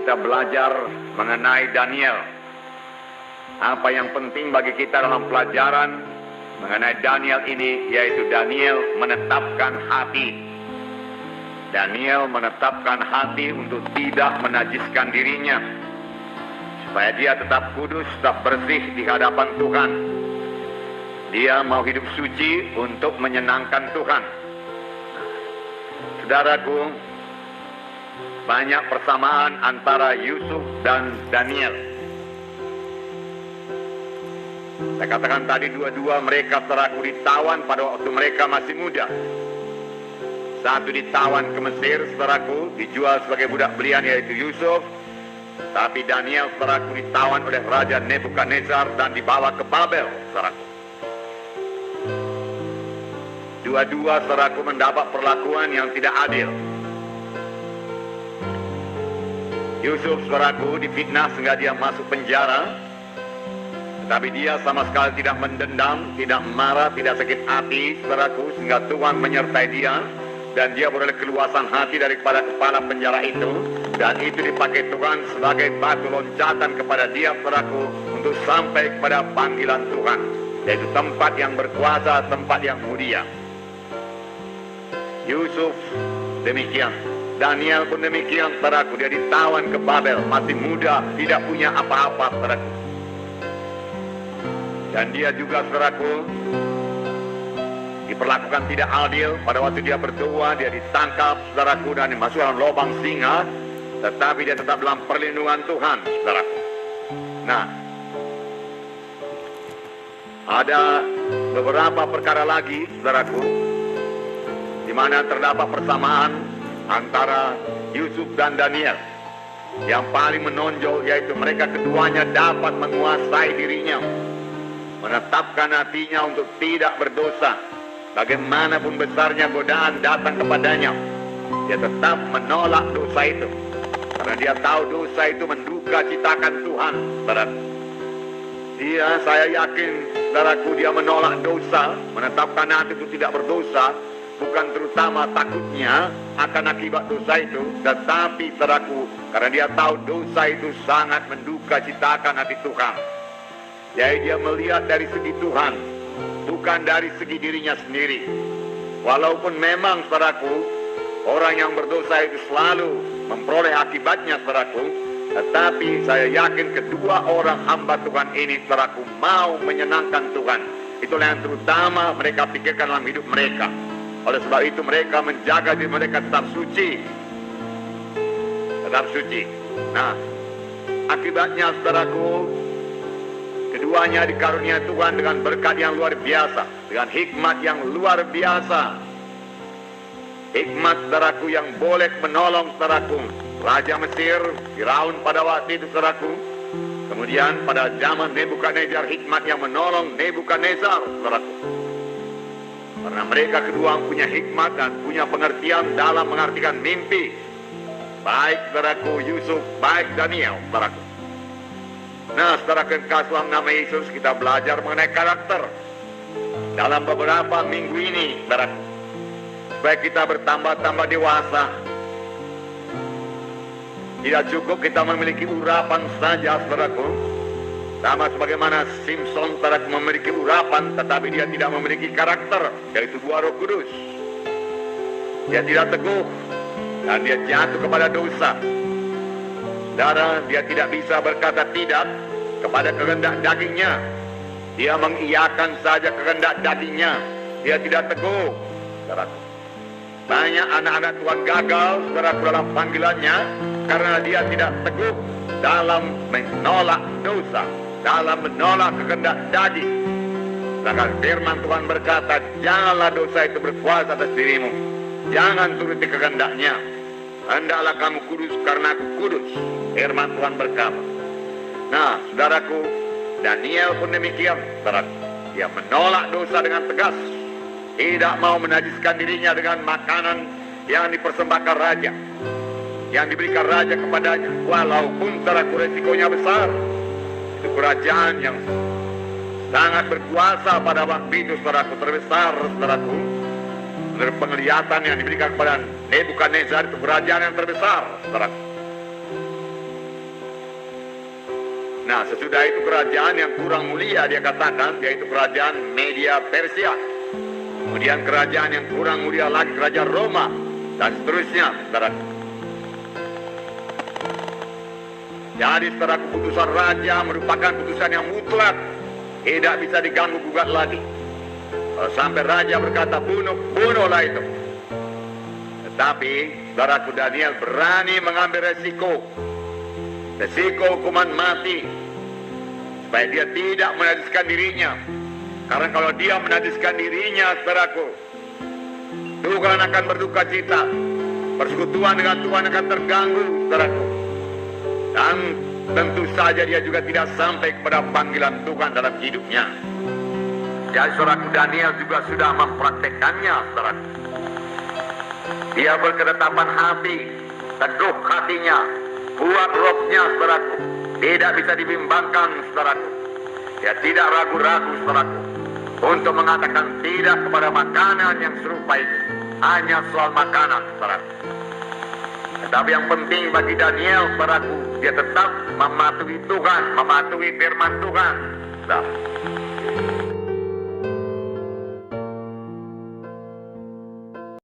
kita belajar mengenai Daniel. Apa yang penting bagi kita dalam pelajaran mengenai Daniel ini, yaitu Daniel menetapkan hati. Daniel menetapkan hati untuk tidak menajiskan dirinya, supaya dia tetap kudus, tetap bersih di hadapan Tuhan. Dia mau hidup suci untuk menyenangkan Tuhan. Saudaraku, banyak persamaan antara Yusuf dan Daniel. Saya katakan tadi, dua-dua mereka saudaraku ditawan pada waktu mereka masih muda. Satu ditawan ke Mesir, saudaraku, dijual sebagai budak belian, yaitu Yusuf. Tapi Daniel, saudaraku, ditawan oleh Raja Nebukadnezar dan dibawa ke Babel, saudaraku. Dua-dua, saudaraku, mendapat perlakuan yang tidak adil. Yusuf, saudaraku, difitnah sehingga dia masuk penjara. Tapi dia sama sekali tidak mendendam, tidak marah, tidak sakit hati, saudaraku, sehingga Tuhan menyertai dia. Dan dia beroleh keluasan hati daripada kepala penjara itu. Dan itu dipakai Tuhan sebagai batu loncatan kepada dia, saudaraku, untuk sampai kepada panggilan Tuhan, yaitu tempat yang berkuasa, tempat yang mulia. Yusuf demikian, Daniel pun demikian, saudaraku. Dia ditawan ke Babel, masih muda, tidak punya apa-apa, saudaraku. Dan dia juga, saudaraku, diperlakukan tidak adil. Pada waktu dia berdoa, dia ditangkap, saudaraku, dan dimasukkan dalam lubang singa. Tetapi dia tetap dalam perlindungan Tuhan, saudaraku. Nah, ada beberapa perkara lagi, saudaraku, di mana terdapat persamaan antara Yusuf dan Daniel. Yang paling menonjol yaitu mereka keduanya dapat menguasai dirinya, menetapkan hatinya untuk tidak berdosa. Bagaimanapun besarnya godaan datang kepadanya, dia tetap menolak dosa itu. Karena dia tahu dosa itu menduka citakan Tuhan, saudaraku. Saya yakin, saudaraku, dia menolak dosa, menetapkan hati itu tidak berdosa, bukan terutama takutnya akan akibat dosa itu, tetapi, saudaraku, karena dia tahu dosa itu sangat menduka citakan hati Tuhan. Jadi dia melihat dari segi Tuhan, bukan dari segi dirinya sendiri. Walaupun memang, saudaraku, orang yang berdosa itu selalu memperoleh akibatnya, saudaraku, tetapi saya yakin kedua orang hamba Tuhan ini, saudaraku, mau menyenangkan Tuhan. Itulah yang terutama mereka pikirkan dalam hidup mereka. Oleh sebab itu mereka menjaga diri mereka tetap suci. Tetap suci. Nah, akibatnya, saudaraku, keduanya dikarunia Tuhan dengan berkat yang luar biasa, dengan hikmat yang luar biasa. Hikmat, saudaraku, yang boleh menolong, saudaraku, Raja Mesir, Firaun pada waktu itu, saudaraku. Kemudian pada zaman Nebukadnezar, hikmat yang menolong Nebukadnezar, saudaraku. Karena mereka kedua punya hikmat dan punya pengertian dalam mengartikan mimpi. Baik, saudaraku, Yusuf, baik Daniel, saudaraku. Nah, saudara kekasih dalam nama Yesus, kita belajar mengenai karakter dalam beberapa minggu ini, saudaraku, supaya kita bertambah-tambah dewasa. Tidak cukup kita memiliki urapan saja, saudaraku. Sama sebagaimana Simpson, saudaraku, memiliki urapan, tetapi dia tidak memiliki karakter, yaitu buah Roh Kudus. Dia tidak teguh dan dia jatuh kepada dosa. Saudara, dia tidak bisa berkata tidak kepada kehendak dagingnya. Dia mengiyakan saja kehendak dagingnya. Dia tidak teguh, saudaraku. Banyak anak-anak Tuhan gagal, saudaraku, dalam panggilannya karena dia tidak teguh dalam menolak dosa, dalam menolak kehendak daging. Sedangkan firman Tuhan berkata, janganlah dosa itu berkuasa atas dirimu. Jangan turuti kehendaknya. Hendaklah kamu kudus karena aku kudus. Firman Tuhan berkata. Nah, saudaraku, Daniel pun demikian, saudaraku. Dia menolak dosa dengan tegas. Tidak mau menajiskan dirinya dengan makanan yang dipersembahkan raja, yang diberikan raja kepadanya. Walaupun, saudaraku, resikonya besar. Itu kerajaan yang sangat berkuasa pada waktu itu, saudaraku, terbesar, saudaraku. Menurut penglihatan yang diberikan kepada Nebukadnezar, itu kerajaan yang terbesar, saudaraku. Nah, sesudah itu kerajaan yang kurang mulia dia katakan, yaitu kerajaan Media Persia. Kemudian kerajaan yang kurang mulia lagi, kerajaan Roma, dan seterusnya, saudaraku. Jadi, saudara, keputusan raja merupakan keputusan yang mutlak, tidak bisa diganggu gugat lagi. Kalau sampai raja berkata bunuh, bunuhlah itu. Tetapi, saudaraku, Daniel berani mengambil resiko hukuman mati, supaya dia tidak menajiskan dirinya. Karena kalau dia menajiskan dirinya, saudaraku, Tuhan akan berduka cita, persekutuan dengan Tuhan akan terganggu, saudaraku. Dan tentu saja dia juga tidak sampai kepada panggilan Tuhan dalam hidupnya. Jadi saudaraku, Daniel juga sudah mempraktekannya, saudaraku. Dia berketetapan hati, teguh hatinya, kuat rohnya, saudaraku. Tidak bisa dibimbangkan, saudaraku. Dia tidak ragu-ragu, saudaraku, untuk mengatakan tidak kepada makanan yang serupa itu. Hanya soal makanan, saudaraku. Tetapi yang penting bagi Daniel, saudaraku, dia tetap mematuhi Tuhan, mematuhi firman Tuhan. Nah,